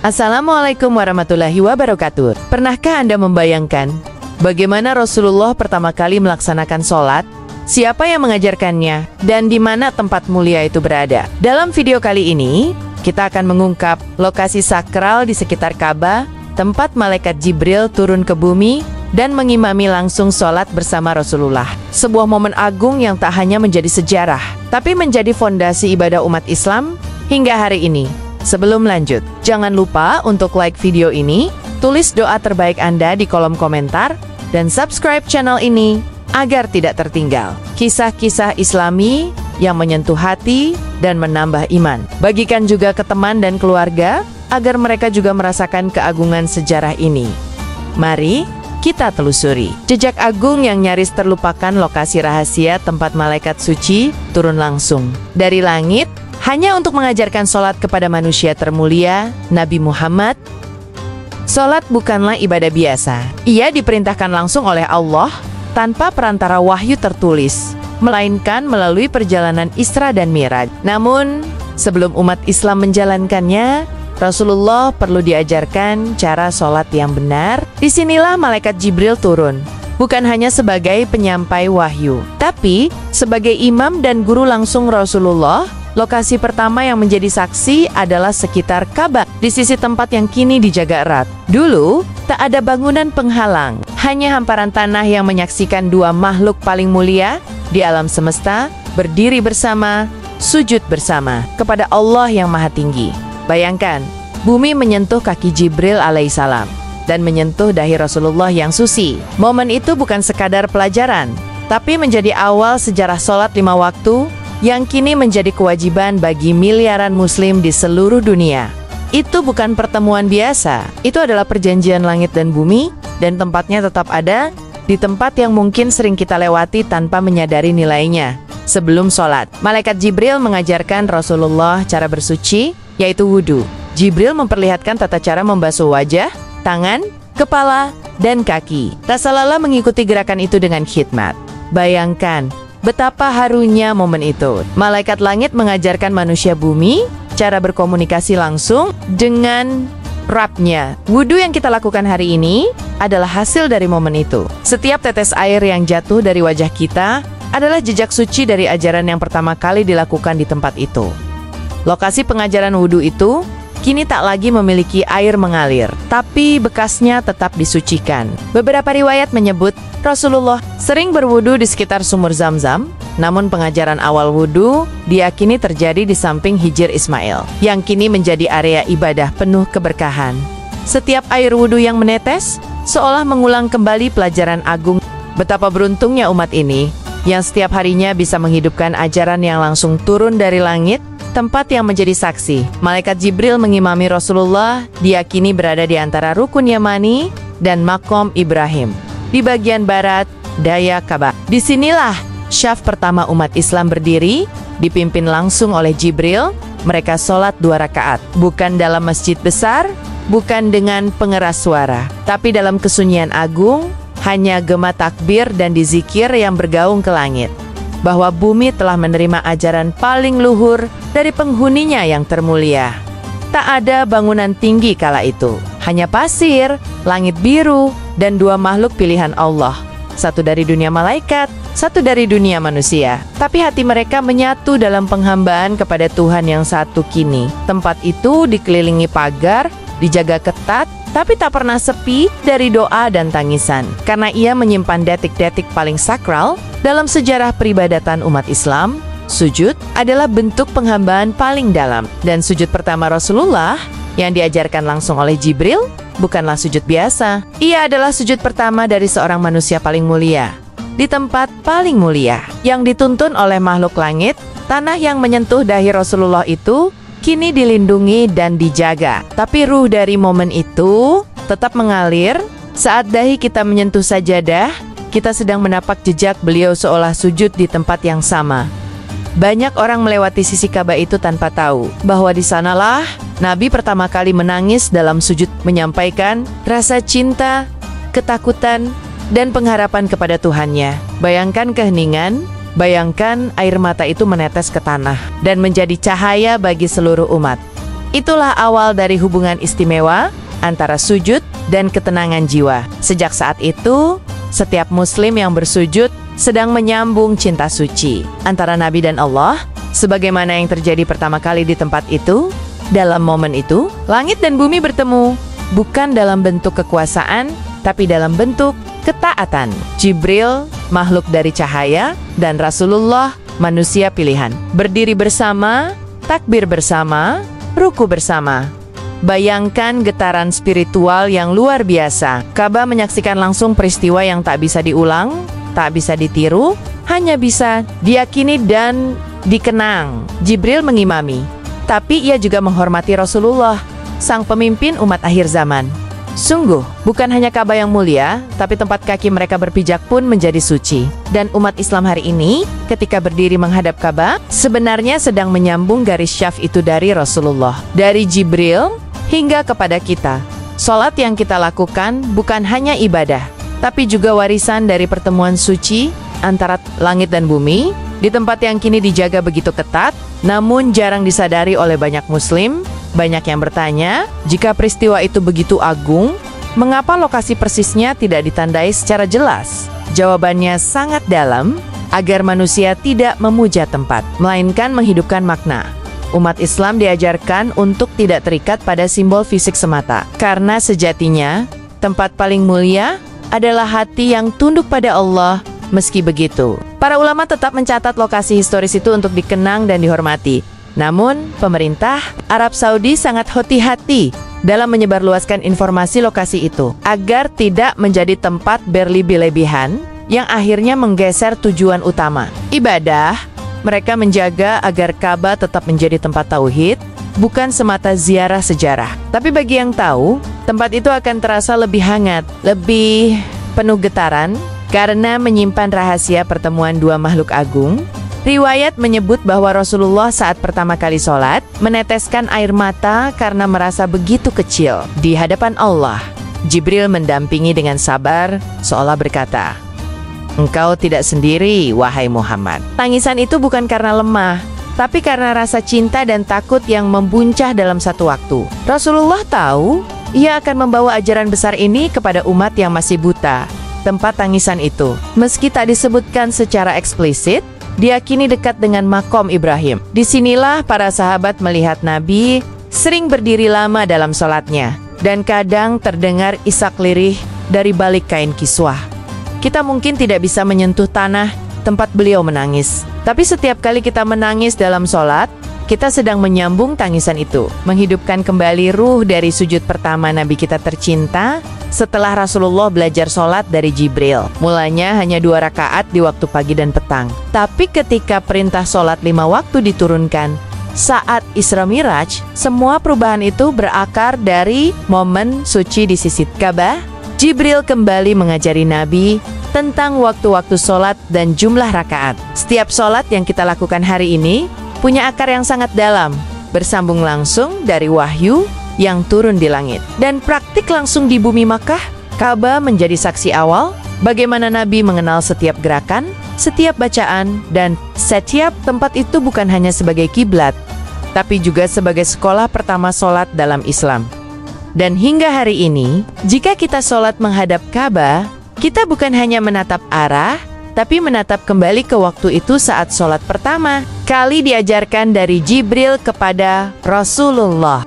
Assalamualaikum warahmatullahi wabarakatuh. Pernahkah Anda membayangkan bagaimana Rasulullah pertama kali melaksanakan sholat? Siapa yang mengajarkannya? Dan di mana tempat mulia itu berada? Dalam video kali ini, kita akan mengungkap lokasi sakral di sekitar Ka'bah, tempat malaikat Jibril turun ke bumi dan mengimami langsung sholat bersama Rasulullah. Sebuah momen agung yang tak hanya menjadi sejarah, tapi menjadi fondasi ibadah umat Islam hingga hari ini. Sebelum lanjut, jangan lupa untuk like video ini, tulis doa terbaik Anda di kolom komentar, dan subscribe channel ini agar tidak tertinggal kisah-kisah Islami yang menyentuh hati dan menambah iman. Bagikan juga ke teman dan keluarga agar mereka juga merasakan keagungan sejarah ini. Mari kita telusuri jejak agung yang nyaris terlupakan, lokasi rahasia tempat malaikat suci turun langsung dari langit hanya untuk mengajarkan sholat kepada manusia termulia, Nabi Muhammad. Sholat bukanlah ibadah biasa. Ia diperintahkan langsung oleh Allah tanpa perantara wahyu tertulis, melainkan melalui perjalanan Isra dan Mi'raj. Namun, sebelum umat Islam menjalankannya, Rasulullah perlu diajarkan cara sholat yang benar. Disinilah malaikat Jibril turun, bukan hanya sebagai penyampai wahyu, tapi sebagai imam dan guru langsung Rasulullah. Lokasi pertama yang menjadi saksi adalah sekitar Ka'bah, di sisi tempat yang kini dijaga erat. Dulu, tak ada bangunan penghalang, hanya hamparan tanah yang menyaksikan dua makhluk paling mulia di alam semesta, berdiri bersama, sujud bersama, kepada Allah yang Maha Tinggi. Bayangkan, bumi menyentuh kaki Jibril alaihissalam, dan menyentuh dahi Rasulullah yang suci. Momen itu bukan sekadar pelajaran, tapi menjadi awal sejarah sholat 5 waktu, yang kini menjadi kewajiban bagi miliaran muslim di seluruh dunia. Itu bukan pertemuan biasa, itu adalah perjanjian langit dan bumi, dan tempatnya tetap ada di tempat yang mungkin sering kita lewati tanpa menyadari nilainya. Sebelum sholat, malaikat Jibril mengajarkan Rasulullah cara bersuci, yaitu wudhu. Jibril memperlihatkan tata cara membasuh wajah, tangan, kepala, dan kaki. Rasulullah mengikuti gerakan itu dengan khidmat. Bayangkan betapa harunya momen itu. Malaikat langit mengajarkan manusia bumi cara berkomunikasi langsung dengan Rabb-nya. Wudhu yang kita lakukan hari ini adalah hasil dari momen itu. Setiap tetes air yang jatuh dari wajah kita adalah jejak suci dari ajaran yang pertama kali dilakukan di tempat itu. Lokasi pengajaran wudhu itu kini tak lagi memiliki air mengalir, tapi bekasnya tetap disucikan. Beberapa riwayat menyebut Rasulullah sering berwudu di sekitar sumur Zam-Zam, namun pengajaran awal wudu diyakini terjadi di samping Hijr Ismail, yang kini menjadi area ibadah penuh keberkahan. Setiap air wudu yang menetes, seolah mengulang kembali pelajaran agung. Betapa beruntungnya umat ini, yang setiap harinya bisa menghidupkan ajaran yang langsung turun dari langit, tempat yang menjadi saksi. Malaikat Jibril mengimami Rasulullah, diyakini berada di antara Rukun Yamani dan Maqam Ibrahim, di bagian barat daya Ka'bah. Disinilah syaf pertama umat Islam berdiri, dipimpin langsung oleh Jibril. Mereka sholat 2 rakaat, bukan dalam masjid besar, bukan dengan pengeras suara, tapi dalam kesunyian agung, hanya gema takbir dan dizikir yang bergaung ke langit, bahwa bumi telah menerima ajaran paling luhur dari penghuninya yang termulia. Tak ada bangunan tinggi kala itu, hanya pasir, langit biru, dan 2 makhluk pilihan Allah. Satu dari dunia malaikat, satu dari dunia manusia. Tapi hati mereka menyatu dalam penghambaan kepada Tuhan yang satu kini. Tempat itu dikelilingi pagar, dijaga ketat, tapi tak pernah sepi dari doa dan tangisan. Karena ia menyimpan detik-detik paling sakral dalam sejarah peribadatan umat Islam. Sujud adalah bentuk penghambaan paling dalam. Dan sujud pertama Rasulullah yang diajarkan langsung oleh Jibril bukanlah sujud biasa. Ia adalah sujud pertama dari seorang manusia paling mulia, di tempat paling mulia, yang dituntun oleh makhluk langit. Tanah yang menyentuh dahi Rasulullah itu kini dilindungi dan dijaga. Tapi ruh dari momen itu tetap mengalir. Saat dahi kita menyentuh sajadah, kita sedang menapak jejak beliau seolah sujud di tempat yang sama. Banyak orang melewati sisi Ka'bah itu tanpa tahu bahwa di sanalah Nabi pertama kali menangis dalam sujud, menyampaikan rasa cinta, ketakutan, dan pengharapan kepada Tuhannya. Bayangkan keheningan, bayangkan air mata itu menetes ke tanah dan menjadi cahaya bagi seluruh umat. Itulah awal dari hubungan istimewa antara sujud dan ketenangan jiwa. Sejak saat itu, setiap muslim yang bersujud sedang menyambung cinta suci antara Nabi dan Allah, sebagaimana yang terjadi pertama kali di tempat itu. Dalam momen itu, langit dan bumi bertemu, bukan dalam bentuk kekuasaan, tapi dalam bentuk ketaatan. Jibril, makhluk dari cahaya, dan Rasulullah, manusia pilihan. Berdiri bersama, takbir bersama, ruku bersama. Bayangkan getaran spiritual yang luar biasa. Ka'bah menyaksikan langsung peristiwa yang tak bisa diulang, tak bisa ditiru, hanya bisa diyakini dan dikenang. Jibril mengimami, tapi ia juga menghormati Rasulullah, sang pemimpin umat akhir zaman. Sungguh, bukan hanya Ka'bah yang mulia, tapi tempat kaki mereka berpijak pun menjadi suci. Dan umat Islam hari ini, ketika berdiri menghadap Ka'bah, sebenarnya sedang menyambung garis syaf itu dari Rasulullah. Dari Jibril hingga kepada kita. Salat yang kita lakukan bukan hanya ibadah, tapi juga warisan dari pertemuan suci antara langit dan bumi, di tempat yang kini dijaga begitu ketat, namun jarang disadari oleh banyak muslim. Banyak yang bertanya, jika peristiwa itu begitu agung, mengapa lokasi persisnya tidak ditandai secara jelas? Jawabannya sangat dalam, agar manusia tidak memuja tempat, melainkan menghidupkan makna. Umat Islam diajarkan untuk tidak terikat pada simbol fisik semata, karena sejatinya, tempat paling mulia adalah hati yang tunduk pada Allah. Meski begitu, para ulama tetap mencatat lokasi historis itu untuk dikenang dan dihormati. Namun, pemerintah Arab Saudi sangat hati-hati dalam menyebarluaskan informasi lokasi itu, agar tidak menjadi tempat berlebih-lebihan yang akhirnya menggeser tujuan utama. Ibadah, mereka menjaga agar Ka'bah tetap menjadi tempat tauhid, bukan semata ziarah sejarah. Tapi bagi yang tahu, tempat itu akan terasa lebih hangat, lebih penuh getaran, karena menyimpan rahasia pertemuan dua makhluk agung. Riwayat menyebut bahwa Rasulullah saat pertama kali sholat, meneteskan air mata karena merasa begitu kecil di hadapan Allah. Jibril mendampingi dengan sabar, seolah berkata, "Engkau tidak sendiri, wahai Muhammad." Tangisan itu bukan karena lemah, tapi karena rasa cinta dan takut yang membuncah dalam satu waktu. Rasulullah tahu, ia akan membawa ajaran besar ini kepada umat yang masih buta. Tempat tangisan itu, meski tak disebutkan secara eksplisit, diyakini dekat dengan makom Ibrahim. Disinilah para sahabat melihat Nabi sering berdiri lama dalam sholatnya, dan kadang terdengar isak lirih dari balik kain kiswah. Kita mungkin tidak bisa menyentuh tanah tempat beliau menangis, tapi setiap kali kita menangis dalam sholat, kita sedang menyambung tangisan itu, menghidupkan kembali ruh dari sujud pertama Nabi kita tercinta setelah Rasulullah belajar sholat dari Jibril. Mulanya hanya 2 rakaat di waktu pagi dan petang. Tapi ketika perintah sholat 5 waktu diturunkan, saat Isra Miraj, semua perubahan itu berakar dari momen suci di sisi Ka'bah. Jibril kembali mengajari Nabi tentang waktu-waktu sholat dan jumlah rakaat. Setiap sholat yang kita lakukan hari ini punya akar yang sangat dalam, bersambung langsung dari wahyu yang turun di langit, dan praktik langsung di bumi Makkah. Ka'bah menjadi saksi awal bagaimana Nabi mengenal setiap gerakan, setiap bacaan, dan setiap tempat itu bukan hanya sebagai kiblat, tapi juga sebagai sekolah pertama sholat dalam Islam. Dan hingga hari ini, jika kita sholat menghadap Ka'bah, kita bukan hanya menatap arah, tapi menatap kembali ke waktu itu saat sholat pertama kali diajarkan dari Jibril kepada Rasulullah.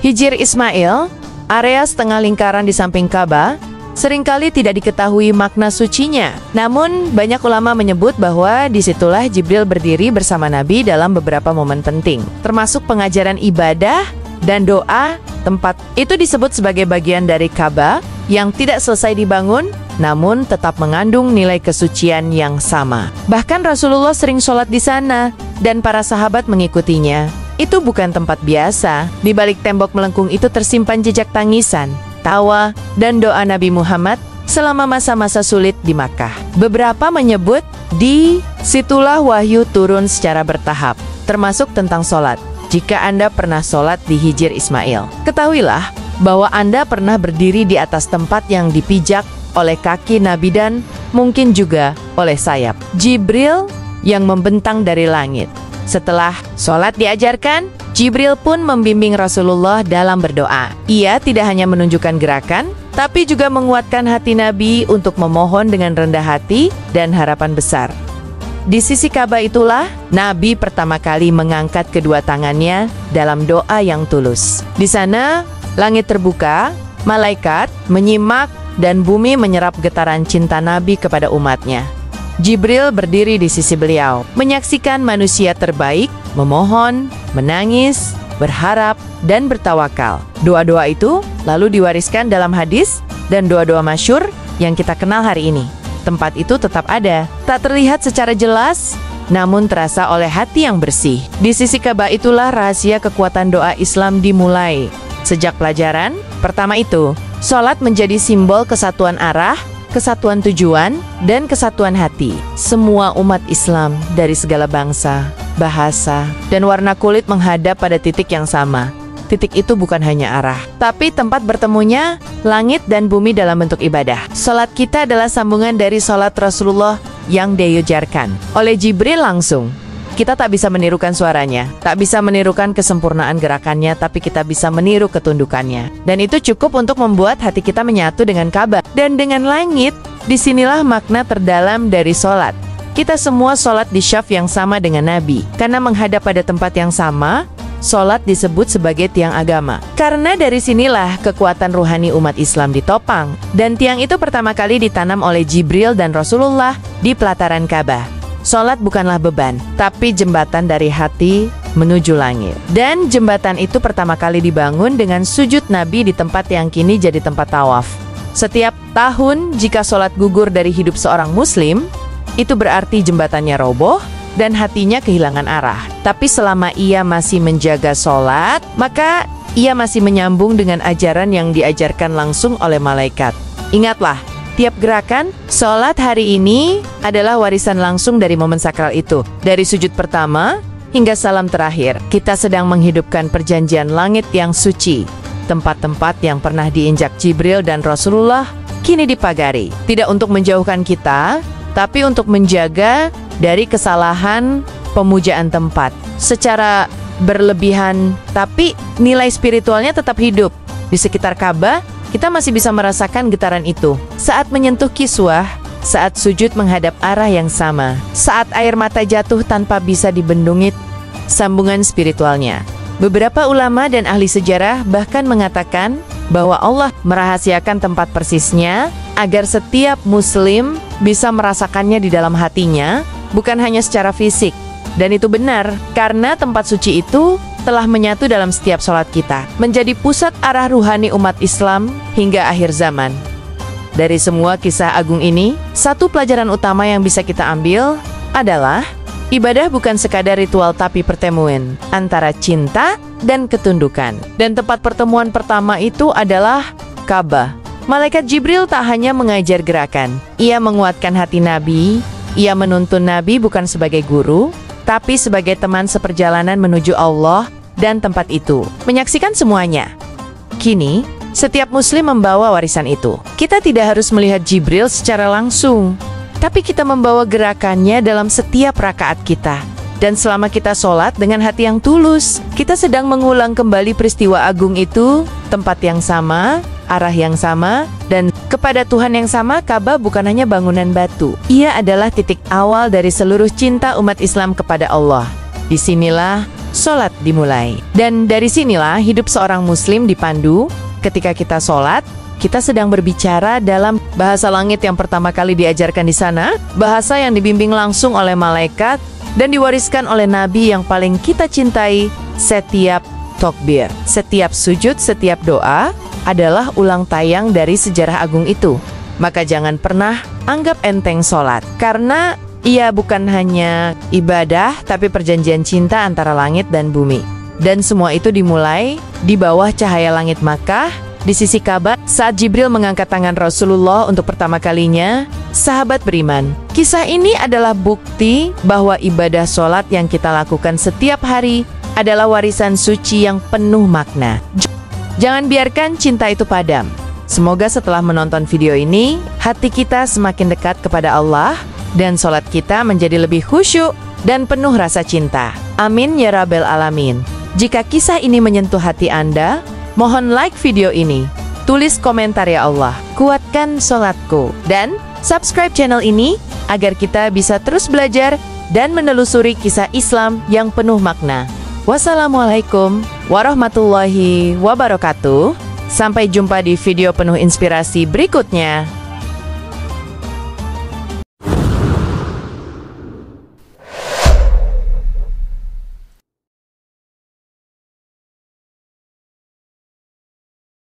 Hijr Ismail, area setengah lingkaran di samping Ka'bah, seringkali tidak diketahui makna sucinya. Namun, banyak ulama menyebut bahwa disitulah Jibril berdiri bersama Nabi dalam beberapa momen penting, termasuk pengajaran ibadah dan doa. Tempat itu disebut sebagai bagian dari Ka'bah yang tidak selesai dibangun, namun tetap mengandung nilai kesucian yang sama. Bahkan Rasulullah sering sholat di sana, dan para sahabat mengikutinya. Itu bukan tempat biasa. Di balik tembok melengkung itu tersimpan jejak tangisan, tawa, dan doa Nabi Muhammad selama masa-masa sulit di Makkah. Beberapa menyebut di situlah wahyu turun secara bertahap, termasuk tentang sholat. Jika Anda pernah sholat di Hijr Ismail, ketahuilah bahwa Anda pernah berdiri di atas tempat yang dipijak oleh kaki Nabi dan mungkin juga oleh sayap Jibril yang membentang dari langit. Setelah sholat diajarkan, Jibril pun membimbing Rasulullah dalam berdoa. Ia tidak hanya menunjukkan gerakan, tapi juga menguatkan hati Nabi untuk memohon dengan rendah hati dan harapan besar. Di sisi Ka'bah itulah Nabi pertama kali mengangkat kedua tangannya dalam doa yang tulus. Di sana, langit terbuka, malaikat menyimak, dan bumi menyerap getaran cinta Nabi kepada umatnya. Jibril berdiri di sisi beliau, menyaksikan manusia terbaik, memohon, menangis, berharap, dan bertawakal. Doa-doa itu lalu diwariskan dalam hadis dan doa-doa masyhur yang kita kenal hari ini. Tempat itu tetap ada, tak terlihat secara jelas, namun terasa oleh hati yang bersih. Di sisi Ka'bah itulah rahasia kekuatan doa Islam dimulai. Sejak pelajaran pertama itu, sholat menjadi simbol kesatuan arah, kesatuan tujuan, dan kesatuan hati. Semua umat Islam dari segala bangsa, bahasa, dan warna kulit menghadap pada titik yang sama. Titik itu bukan hanya arah, tapi tempat bertemunya langit dan bumi dalam bentuk ibadah. Sholat kita adalah sambungan dari sholat Rasulullah yang diujarkan oleh Jibril langsung. Kita tak bisa menirukan suaranya, tak bisa menirukan kesempurnaan gerakannya, tapi kita bisa meniru ketundukannya. Dan itu cukup untuk membuat hati kita menyatu dengan Ka'bah dan dengan langit. Disinilah makna terdalam dari sholat. Kita semua sholat di syaf yang sama dengan Nabi. Karena menghadap pada tempat yang sama, sholat disebut sebagai tiang agama. Karena dari sinilah kekuatan ruhani umat Islam ditopang. Dan tiang itu pertama kali ditanam oleh Jibril dan Rasulullah di pelataran Ka'bah. Sholat bukanlah beban, tapi jembatan dari hati menuju langit. Dan jembatan itu pertama kali dibangun dengan sujud Nabi di tempat yang kini jadi tempat tawaf. Setiap tahun jika sholat gugur dari hidup seorang muslim, itu berarti jembatannya roboh dan hatinya kehilangan arah. Tapi selama ia masih menjaga sholat, maka ia masih menyambung dengan ajaran yang diajarkan langsung oleh malaikat. Ingatlah, tiap gerakan sholat hari ini adalah warisan langsung dari momen sakral itu. Dari sujud pertama hingga salam terakhir, kita sedang menghidupkan perjanjian langit yang suci. Tempat-tempat yang pernah diinjak Jibril dan Rasulullah kini dipagari. Tidak untuk menjauhkan kita, tapi untuk menjaga dari kesalahan pemujaan tempat secara berlebihan, tapi nilai spiritualnya tetap hidup. Di sekitar Ka'bah, kita masih bisa merasakan getaran itu. Saat menyentuh kiswah, saat sujud menghadap arah yang sama, saat air mata jatuh tanpa bisa dibendungi sambungan spiritualnya. Beberapa ulama dan ahli sejarah bahkan mengatakan bahwa Allah merahasiakan tempat persisnya agar setiap muslim bisa merasakannya di dalam hatinya, bukan hanya secara fisik. Dan itu benar, karena tempat suci itu telah menyatu dalam setiap sholat kita, menjadi pusat arah ruhani umat Islam hingga akhir zaman. Dari semua kisah agung ini, satu pelajaran utama yang bisa kita ambil adalah ibadah bukan sekadar ritual tapi pertemuan antara cinta dan ketundukan. Dan tempat pertemuan pertama itu adalah Ka'bah. Malaikat Jibril tak hanya mengajar gerakan, ia menguatkan hati Nabi, ia menuntun Nabi bukan sebagai guru, tapi sebagai teman seperjalanan menuju Allah dan tempat itu. Menyaksikan semuanya. Kini, setiap muslim membawa warisan itu. Kita tidak harus melihat Jibril secara langsung, tapi kita membawa gerakannya dalam setiap rakaat kita. Dan selama kita sholat dengan hati yang tulus, kita sedang mengulang kembali peristiwa agung itu, tempat yang sama, arah yang sama, dan kepada Tuhan yang sama. Ka'bah bukan hanya bangunan batu. Ia adalah titik awal dari seluruh cinta umat Islam kepada Allah. Disinilah sholat dimulai. Dan dari sinilah hidup seorang muslim dipandu. Ketika kita sholat, kita sedang berbicara dalam bahasa langit yang pertama kali diajarkan di sana, bahasa yang dibimbing langsung oleh malaikat, dan diwariskan oleh Nabi yang paling kita cintai. Setiap takbir, setiap sujud, setiap doa adalah ulang tayang dari sejarah agung itu. Maka jangan pernah anggap enteng sholat, karena ia bukan hanya ibadah, tapi perjanjian cinta antara langit dan bumi. Dan semua itu dimulai di bawah cahaya langit Makkah, di sisi Ka'bah, saat Jibril mengangkat tangan Rasulullah untuk pertama kalinya. Sahabat beriman, kisah ini adalah bukti bahwa ibadah sholat yang kita lakukan setiap hari adalah warisan suci yang penuh makna. Jangan biarkan cinta itu padam. Semoga setelah menonton video ini, hati kita semakin dekat kepada Allah, dan sholat kita menjadi lebih khusyuk dan penuh rasa cinta. Amin ya Rabbal Alamin. Jika kisah ini menyentuh hati Anda, mohon like video ini. Tulis komentar ya Allah, kuatkan sholatku. Dan subscribe channel ini agar kita bisa terus belajar dan menelusuri kisah Islam yang penuh makna. Wassalamualaikum warahmatullahi wabarakatuh. Sampai jumpa di video penuh inspirasi berikutnya.